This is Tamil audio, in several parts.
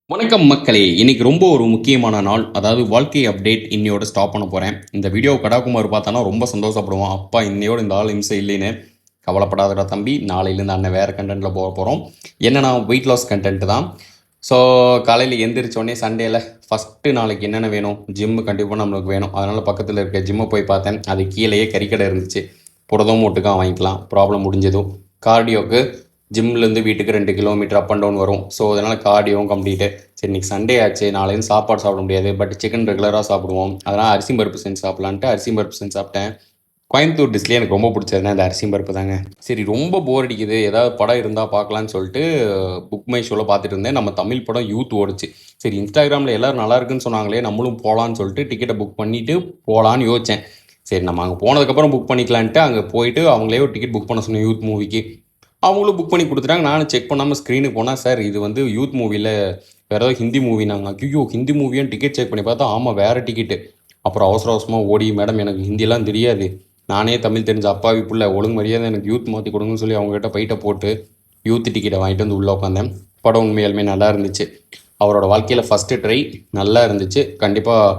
வணக்கம் மக்களே! இன்னைக்கு ரொம்ப ஒரு முக்கியமான நாள். அதாவது வாழ்க்கை அப்டேட் இன்னையோட ஸ்டாப் பண்ண போறேன். இந்த வீடியோ கடாகுமார் பார்த்தான்னா ரொம்ப சந்தோஷப்படுவான். அப்பா இன்னையோட இந்த ஆள் இம்சை இல்லைன்னு. கவலைப்படாதடா தம்பி. நாளையிலேருந்து அண்ணன் வேற கன்டென்ட்ல போறோம். என்னன்னா வெயிட் லாஸ் கன்டென்ட் தான். ஸோ காலையில் எந்திரிச்ச உடனே சண்டேல ஃபஸ்ட்டு நாளைக்கு என்னென்ன வேணும்? ஜிம்மு கண்டிப்பாக நம்மளுக்கு வேணும். அதனால பக்கத்தில் இருக்க ஜிம்மை போய் பார்த்தேன். அது கீழேயே கறிக்கடை இருந்துச்சு. புரதமும் ஒட்டுக்கா வாங்கிக்கலாம். ப்ராப்ளம் முடிஞ்சதும். கார்டியோக்கு ஜிம்லேருந்து வீட்டுக்கு 2 கிலோமீட்டர் அப் அண்ட் டவுன் வரும். ஸோ அதனால் கார்டியோவும் கம்ப்ளீட்டு. சரி இன்னைக்கு சண்டே ஆச்சு, நாளையிலேருந்து சாப்பாடு சாப்பிட முடியாது. பட் சிக்கன் ரெகுலராக சாப்பிடுவோம். அதனால் அரிசி பருப்பு செஞ்சு சாப்பிட்லான்ட்டு அரிசி பருப்பு செஞ்சு சாப்பிட்டேன். கோயம்புத்தூர் டிஷ்லேயே எனக்கு ரொம்ப பிடிச்சதுன்னா இந்த அரிசி பருப்பு தாங்க. சரி ரொம்ப போர் அடிக்குது, ஏதாவது படம் இருந்தால் பார்க்கலான்னு சொல்லிட்டு புக் மை ஷோவில் பார்த்துட்டு இருந்தேன். நம்ம தமிழ் படம் யூத் ஓடுச்சு. சரி இன்ஸ்டாகிராமில் எல்லோரும் நல்லா இருக்குன்னு சொன்னாங்களே, நம்மளும் போகலான்னு சொல்லிட்டு டிக்கெட்டை புக் பண்ணிவிட்டு போகலான்னு யோசித்தேன். சரி நம்ம அங்கே போனதுக்கப்புறம் புக் பண்ணிக்கலான்ட்டு அங்கே போயிட்டு அவங்களே ஒரு டிக்கெட் புக் பண்ண சொன்னோம் யூத் மூவிக்கு. அவங்களும் புக் பண்ணி கொடுத்துட்டாங்க. நானும் செக் பண்ணாமல் ஸ்க்ரீனுக்கு போனால், சார் இது வந்து யூத் மூவியில் வேறு ஏதாவது ஹிந்தி மூவினாங்க. ஐயோ ஹிந்தி மூவியும் டிக்கெட் செக் பண்ணி பார்த்தா ஆமாம் வேறு டிக்கெட்டு. அப்புறம் அவசர அவசரமாக ஓடி, மேடம் எனக்கு ஹிந்திலாம் தெரியாது, நானே தமிழ் தெரிஞ்ச அப்பாவி புள்ள, ஒழுங்கு மரியாதை எனக்கு யூத் மாற்றி கொடுங்கன்னு சொல்லி அவங்ககிட்ட பைட்டை போட்டு யூத் டிக்கெட்டை வாங்கிட்டு வந்து உள்ளே உட்காந்தேன். படம் உண்மையாலுமே நல்லா இருந்துச்சு. அவரோட வாழ்க்கையில் ஃபஸ்ட்டு ட்ரை நல்லா இருந்துச்சு. கண்டிப்பாக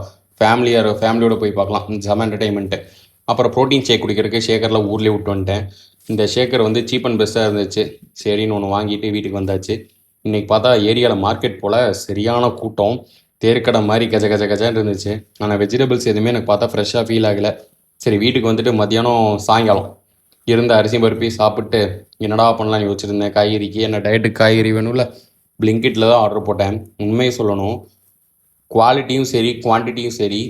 ஃபேமிலியோட போய் பார்க்கலாம். செம என்டர்டைன்மெண்ட்டு. அப்புறம் ப்ரோட்டீன் ஷேக் குடிக்கிறதுக்கு ஷேக்கரில் ஊர்லேயே விட்டு வந்துட்டேன். இந்த ஷேக்கர் வந்து சீப் அண்ட் பெஸ்ட்டாக இருந்துச்சு. சரின்னு ஒன்று வாங்கிட்டு வீட்டுக்கு வந்தாச்சு. இன்றைக்கி பார்த்தா ஏரியாவில் மார்க்கெட் போல் சரியான கூட்டம். தேர்க்கடை மாதிரி கஜ கஜ கஜான்னு இருந்துச்சு. ஆனால் வெஜிடபிள்ஸ் எதுவுமே எனக்கு பார்த்தா ஃப்ரெஷ்ஷாக ஃபீல் ஆகலை. சரி வீட்டுக்கு வந்துட்டு மத்தியானம் சாயங்காலம் இருந்த அரிசி பருப்பி சாப்பிட்டு என்னடா பண்ணலாம் யோசிச்சிருந்தேன். காய்கறிக்கு என்ன டயட்டுக்கு காய்கறி வேணும்ல, பிளிங்கிட்டில் தான் ஆர்டர் போட்டேன். உண்மையை சொல்லணும், குவாலிட்டியும் சரி குவான்டிட்டியும் சரி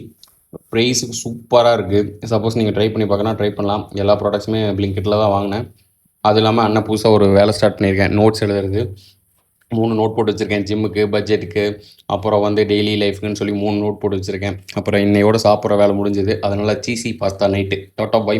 ப்ரைஸுக்கு சூப்பராக இருக்குது. சப்போஸ் நீங்கள் ட்ரை பண்ணி பார்க்கணும், ட்ரை பண்ணலாம். எல்லா ப்ராடக்ட்ஸுமே பிளிங்கிட்டில் தான் வாங்கினேன். அது இல்லாமல் அண்ணன் புதுசாக ஒரு வேலை ஸ்டார்ட் பண்ணியிருக்கேன், நோட்ஸ் எழுதுறது. 3 நோட் போட்டு வச்சுருக்கேன். ஜிம்முக்கு, பட்ஜெட்டுக்கு, அப்புறம் வந்து டெய்லி லைஃப்க்குன்னு சொல்லி 3 நோட் போட்டு வச்சுருக்கேன். அப்புறம் இன்னையோட சாப்பிட்ற வேலை முடிஞ்சது. அதனால் cheesy pasta night. Tata by.